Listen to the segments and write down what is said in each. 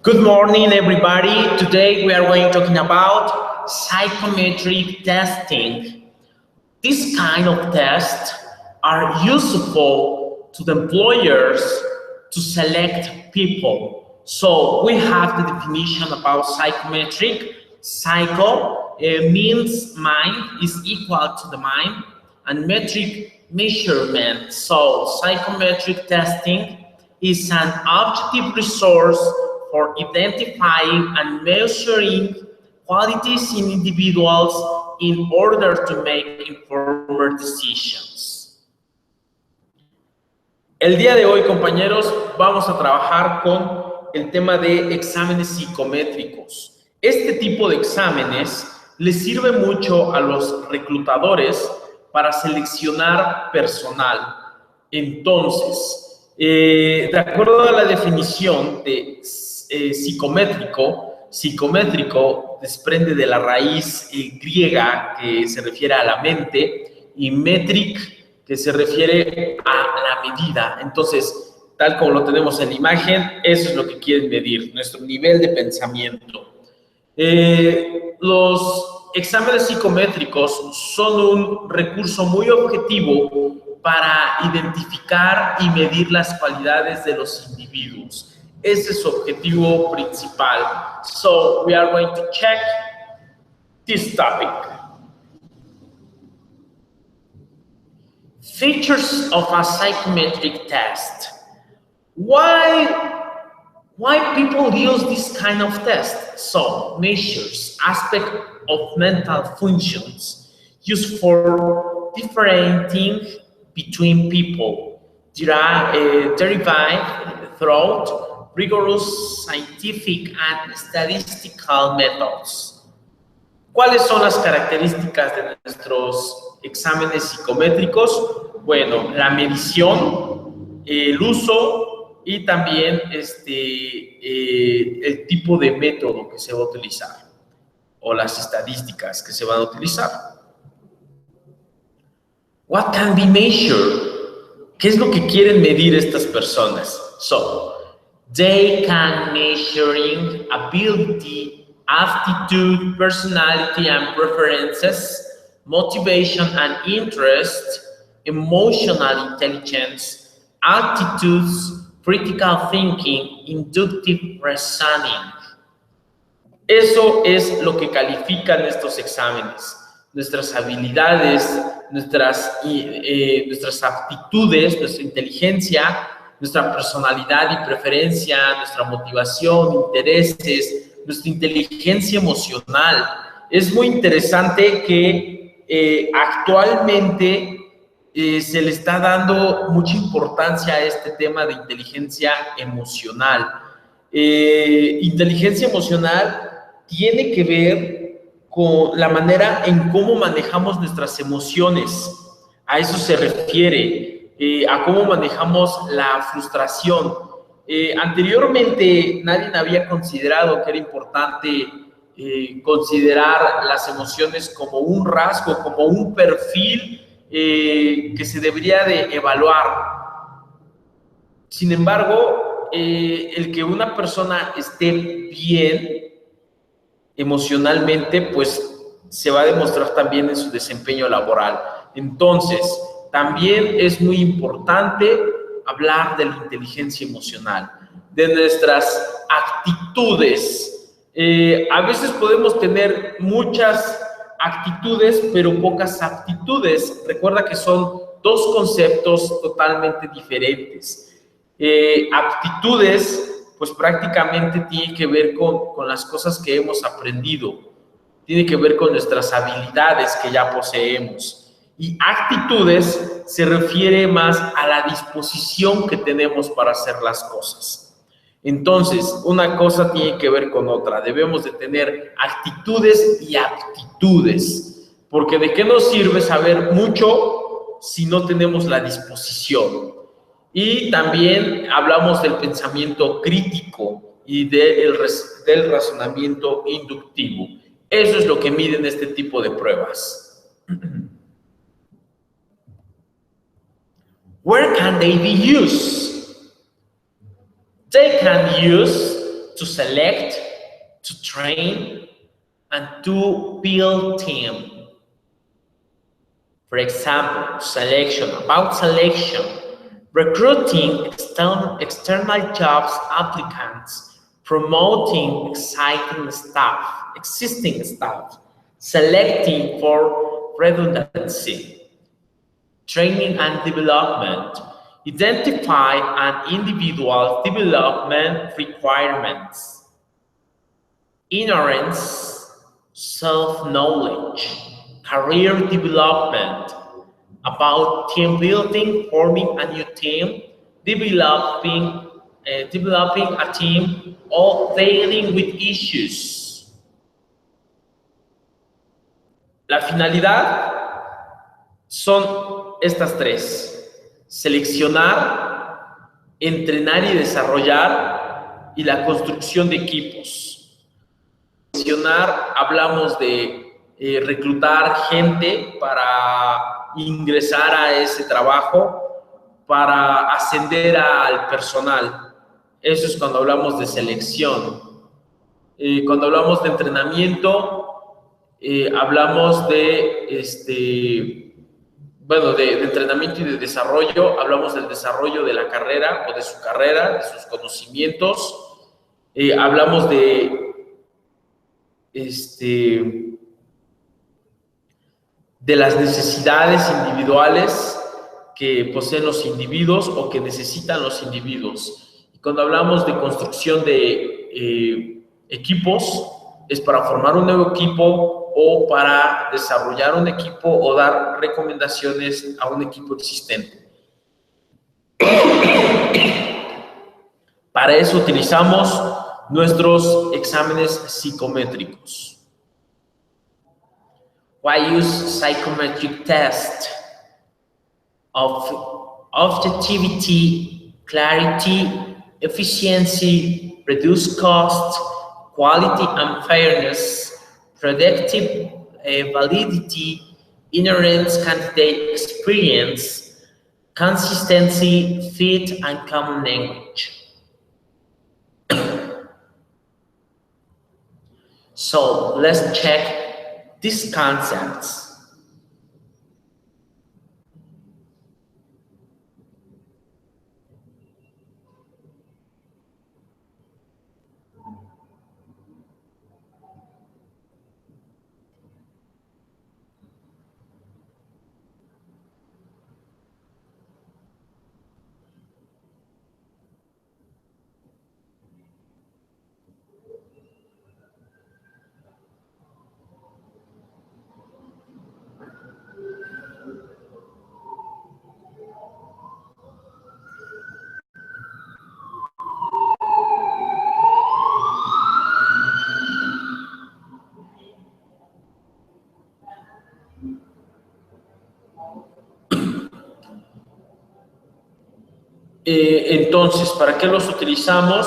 Good morning, everybody. Today we are going talking about psychometric testing. This kind of tests are useful to the employers to select people. So we have the definition about psychometric. Psycho means mind is equal to the mind, and metric measurement. So psychometric testing is an objective resource for identifying and measuring qualities in individuals in order to make informed decisions. El día de hoy, compañeros, vamos a trabajar con el tema de exámenes psicométricos. Este tipo de exámenes les sirve mucho a los reclutadores para seleccionar personal. Entonces, de acuerdo a la definición de psicométrico desprende de la raíz griega que se refiere a la mente y metric que se refiere a la medida. Entonces, tal como lo tenemos en la imagen, eso es lo que quieren medir, nuestro nivel de pensamiento. Los exámenes psicométricos son un recurso muy objetivo para identificar y medir las cualidades de los individuos. Ese es su objetivo principal. So, we are going to check this topic. Features of a psychometric test. Why people use this kind of test? So, measures aspect of mental functions used for differentiating between people, derived through rigorous scientific and statistical methods. ¿Cuáles son las características de nuestros exámenes psicométricos? Bueno, la medición, el uso y también el tipo de método que se va a utilizar o las estadísticas que se van a utilizar. What can be measured? ¿Qué es lo que quieren medir estas personas? So, they can measuring ability, aptitude, personality and preferences, motivation and interest, emotional intelligence, attitudes, critical thinking, inductive reasoning. Eso es lo que califican estos exámenes. Nuestras habilidades, nuestras aptitudes, nuestra inteligencia, nuestra personalidad y preferencia, nuestra motivación, intereses, nuestra inteligencia emocional. Es muy interesante que actualmente se le está dando mucha importancia a este tema de inteligencia emocional. Inteligencia emocional tiene que ver con la manera en cómo manejamos nuestras emociones. A eso se refiere. A cómo manejamos la frustración. Anteriormente nadie había considerado que era importante considerar las emociones como un rasgo, como un perfil que se debería de evaluar. Sin embargo, el que una persona esté bien emocionalmente, pues se va a demostrar también en su desempeño laboral. Entonces, también es muy importante hablar de la inteligencia emocional, de nuestras actitudes. A veces podemos tener muchas actitudes, pero pocas aptitudes. Recuerda que son dos conceptos totalmente diferentes. Aptitudes, pues prácticamente tiene que ver con las cosas que hemos aprendido, tiene que ver con nuestras habilidades que ya poseemos. Y actitudes se refiere más a la disposición que tenemos para hacer las cosas. Entonces, una cosa tiene que ver con otra. Debemos de tener actitudes y aptitudes, porque ¿de qué nos sirve saber mucho si no tenemos la disposición? Y también hablamos del pensamiento crítico y del razonamiento inductivo. Eso es lo que miden este tipo de pruebas. Where can they be used? They can use to select, to train, and to build team. For example, about selection, recruiting external jobs applicants, promoting existing staff, selecting for redundancy, training and development, identify an individual development requirements, ignorance, self-knowledge, career development, about team building, forming a new team, developing a team, or dealing with issues. La finalidad son estas tres: seleccionar, entrenar y desarrollar, y la construcción de equipos. Seleccionar, hablamos de reclutar gente para ingresar a ese trabajo, para ascender al personal. Eso es cuando hablamos de selección. Cuando hablamos de entrenamiento, hablamos de entrenamiento y de desarrollo. Hablamos del desarrollo de la carrera o de su carrera, de sus conocimientos. Hablamos de las necesidades individuales que poseen los individuos o que necesitan los individuos. Y cuando hablamos de construcción de equipos, es para formar un nuevo equipo o para desarrollar un equipo o dar recomendaciones a un equipo existente. Para eso utilizamos nuestros exámenes psicométricos. Why use psychometric test? Of objectivity, clarity, efficiency, reduce cost, quality and fairness, predictive validity, inherent candidate experience, consistency, fit, and common language. So let's check these concepts. Entonces, ¿para qué los utilizamos?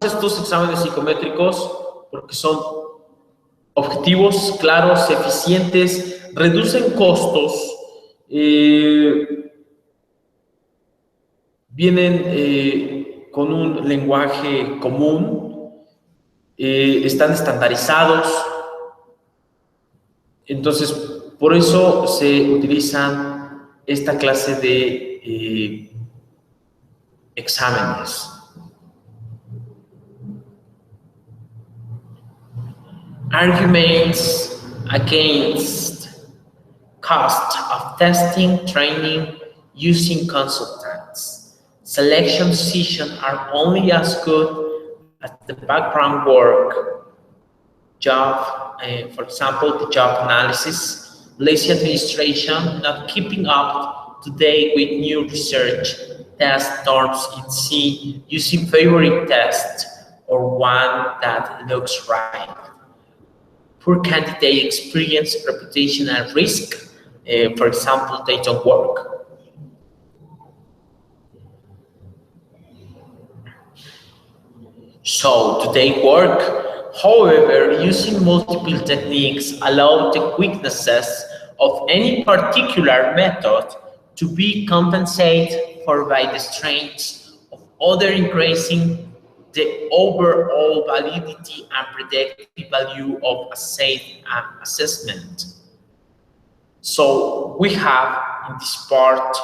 Estos exámenes psicométricos, porque son objetivos, claros, eficientes, reducen costos, vienen con un lenguaje común, están estandarizados. Entonces, por eso se utilizan esta clase de exámenes. Arguments against cost of testing, training, using consultants. Selection decisions are only as good as the background work. Job, for example, the job analysis, lazy administration, not keeping up to date with new research, test norms in C, using favorite test or one that looks right. Poor candidate experience, reputation, and risk. For example, they don't work. So, do they work? However, using multiple techniques allow the weaknesses of any particular method to be compensated for by the strengths of other increasing the overall validity and predictive value of a safe assessment. So we have in this part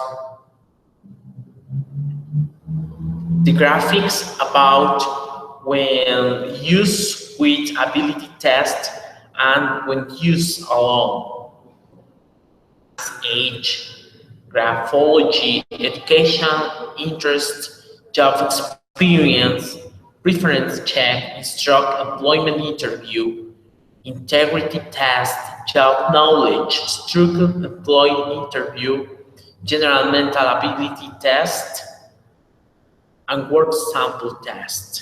the graphics about when used with ability test and when used alone. Age, graphology, education, interest, job experience, preference check, instruct employment interview, integrity test, job knowledge, structured employee interview, general mental ability test, and word sample test.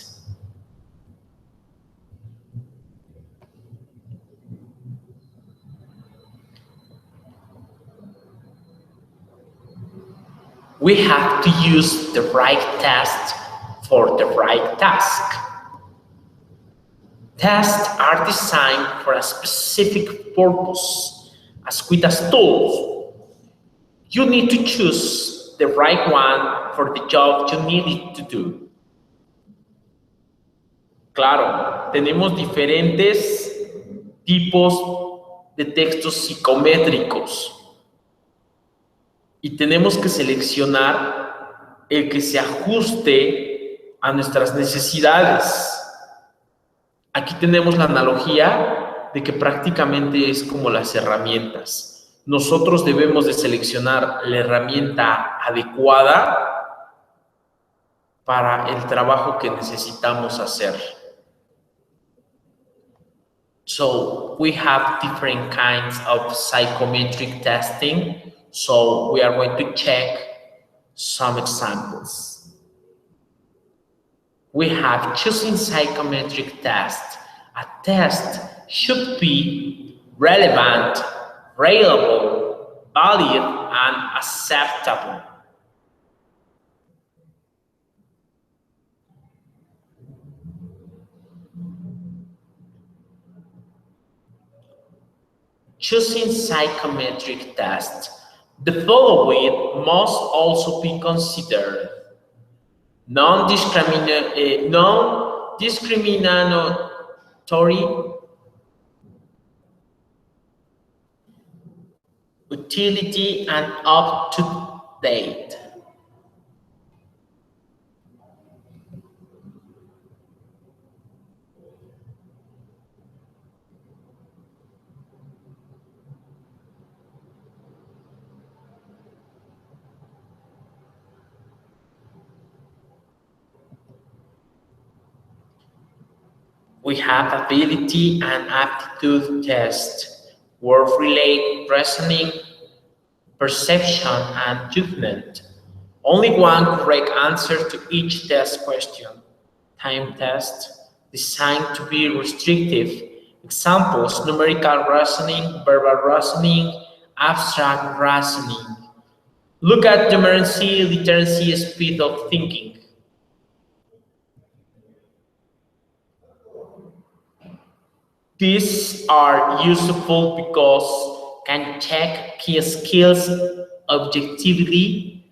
We have to use the right test for the right task. Tests are designed for a specific purpose, as with as tools. You need to choose the right one for the job you need it to do. Claro, tenemos diferentes tipos de textos psicométricos y tenemos que seleccionar el que se ajuste a nuestras necesidades. Aquí tenemos la analogía de que prácticamente es como las herramientas. Nosotros debemos de seleccionar la herramienta adecuada para el trabajo que necesitamos hacer. So we have different kinds of psychometric testing. So we are going to check some examples. We have choosing psychometric test. A test should be relevant, reliable, valid, and acceptable. Choosing psychometric test. The following must also be considered: non-discriminatory, utility, and up-to-date. We have ability and aptitude test, word-related reasoning, perception, and judgment. Only one correct answer to each test question. Time test, designed to be restrictive. Examples: numerical reasoning, verbal reasoning, abstract reasoning. Look at numeracy, literacy, speed of thinking. These are useful because can check key skills objectively,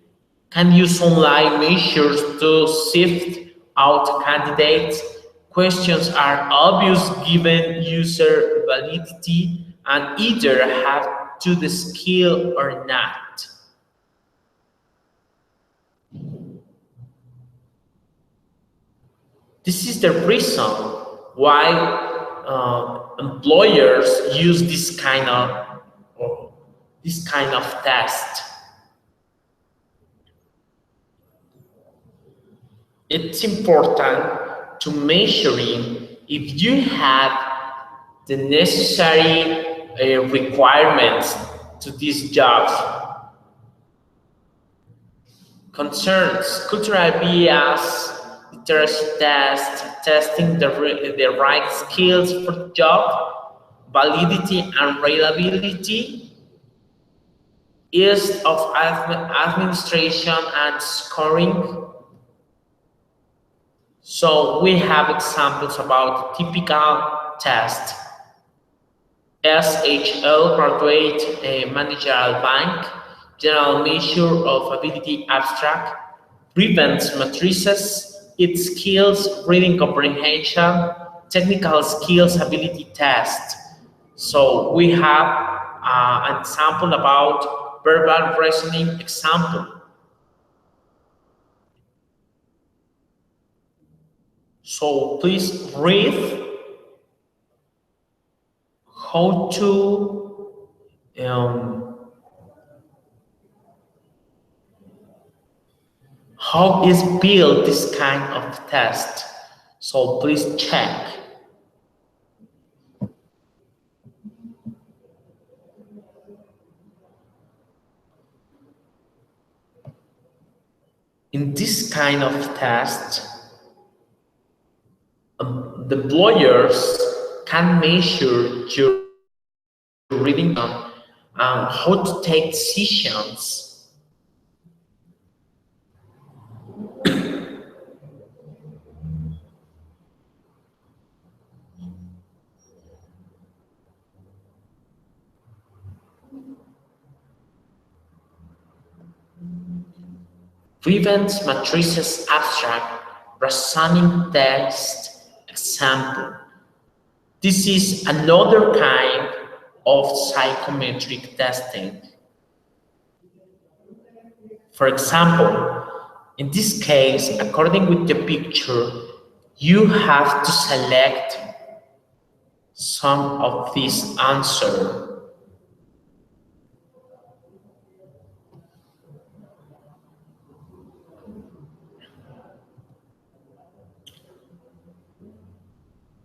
can use online measures to sift out candidates. Questions are obvious given user validity and either have to the skill or not. This is the reason why employers use this kind of test. It's important to measuring if you have the necessary requirements to these jobs. Concerns: cultural bias, literacy test, testing the right skills for the job, validity and reliability, ease of administration and scoring. So we have examples about typical test. SHL, graduate managerial bank, general measure of ability abstract, prevents matrices, its skills, reading comprehension, technical skills, ability test. So we have an example about verbal reasoning example. So please read how to how is built this kind of test. So please check. In this kind of test, the employers can measure your reading and how to take decisions. Vivens matrices abstract reasoning test example. This is another kind of psychometric testing. For example, in this case, according with the picture, you have to select some of these answers.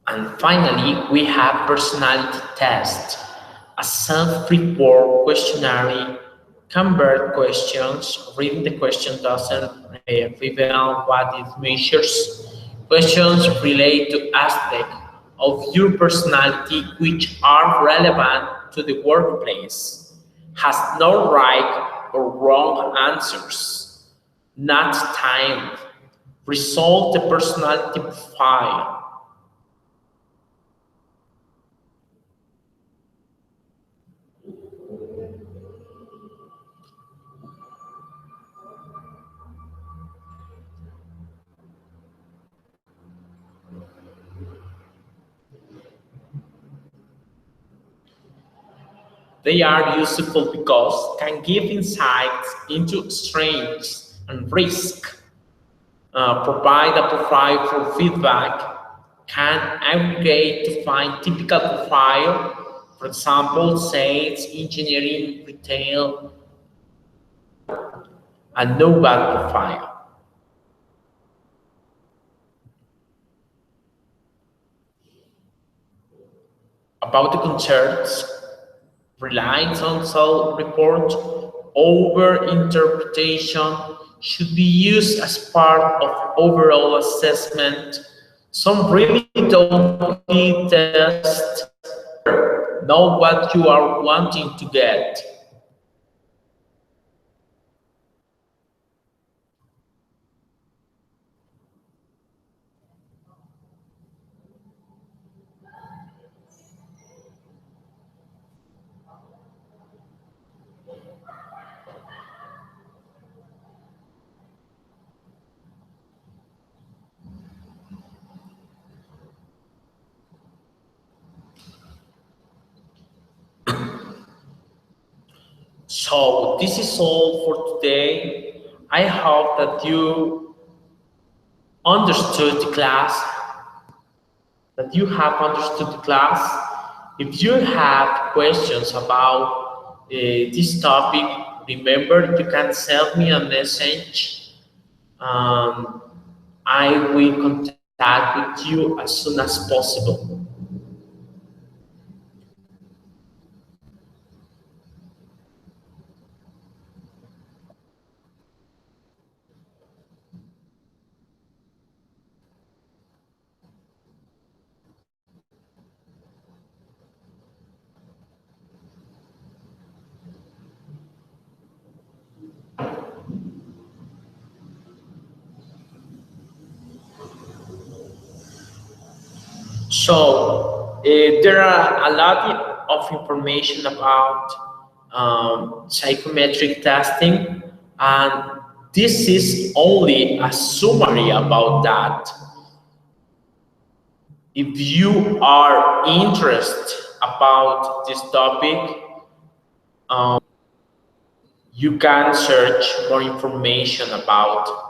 And finally, we have personality test, a self-report questionnaire, convert questions. Reading the question doesn't reveal what it measures. Questions relate to aspects of your personality which are relevant to the workplace. Has no right or wrong answers. Not timed. Result the personality profile. They are useful because can give insights into strengths and risk, provide a profile for feedback, can aggregate to find typical profile, for example, sales, engineering, retail, and no bad profile. About the concerns, reliance on self-report, over-interpretation should be used as part of overall assessment. Some really don't need test, know what you are wanting to get. So this is all for today. I hope that you understood the class, that you have understood the class. If you have questions about this topic, remember you can send me a message. I will contact with you as soon as possible. So there are a lot of information about psychometric testing, and this is only a summary about that. If you are interested about this topic, you can search more information about.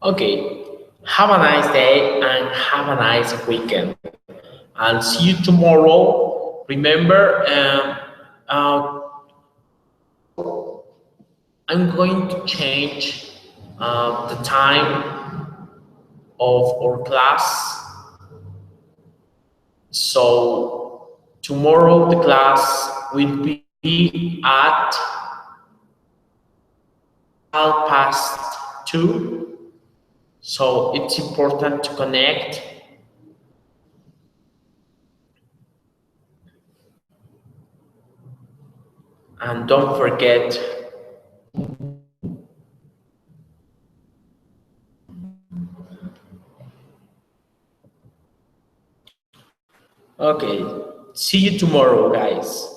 Okay, have a nice day and have a nice weekend. And see you tomorrow. Remember, I'm going to change the time of our class. So tomorrow the class will be at 2:30. So it's important to connect. And don't forget. Okay, see you tomorrow, guys.